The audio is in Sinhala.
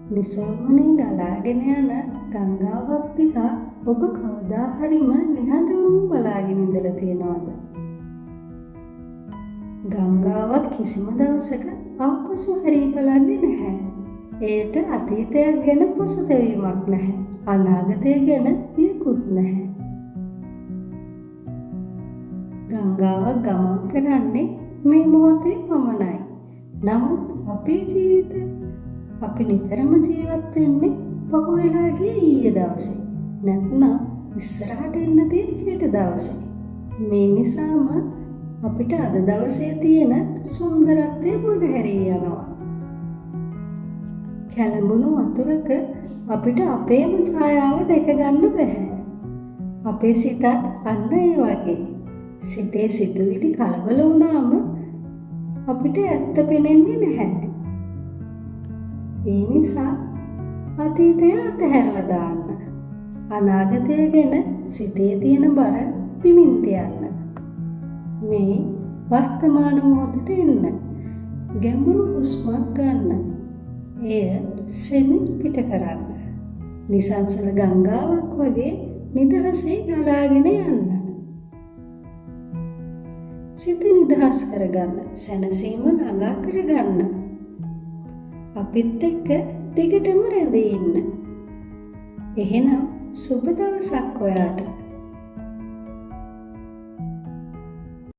නිසල්මනේ ගලාගෙන යන ගංගාවක් දිහා ඔබ කවදා හරිම නිහඬවම බලාගෙන ඉඳලා තියෙනවද? ගංගාවක් කිසිම දවසක ආපසු හැරී බලන්නේ නැහැ. එයට අතීතයක් ගැන පසුතැවීමක් නැහැ. අනාගතය ගැන බියකුත් නැහැ. ගංගාවක් ගමන් කරන්නේ මේ මොහොතේ පමණයි. නමුත් අපේ ජීවිතය අපි නිතරම ජීවත් වෙන්නේ පහුවෙලා ගිය ඊයේ දවසේ. නැත්නම් ඉස්සරහට එන්න තියෙන හෙට දවසේ. මේ නිසාම අපිට අද දවසේ තියෙන සුන්දරත්වය මගහැරී යනවා. කැළඹුණු වතුරක අපිට අපේම ඡායාව දැක ගන්න බැහැ. අපේ සිතත් අන්න ඒ වගේ. සිතේ සිතුවිලි කලබල වුණාම අපිට ඇත්ත පෙනෙන්නේ නැහැ. ඒ නිසා අතීතය අතහැරලා දාන්න. අනාගතය ගැන සිතේ තියෙන බර පිමින් තියන්න. මේ වර්තමාන මොහොතට එන්න. ගැඹුරු හුස්මක් ගන්න. එය සෙමින් පිට කරන්න. නිසංසල ගංගාවක් වගේ නිදහසේ ගලාගෙන යන්න. සිත නිදහස් කරගන්න. සැනසීම ළඟා කරගන්න. අපිත් එක්ක දිගටම රැඳී ඉන්න. එහෙනම් සුබ දවසක් ඔයාට.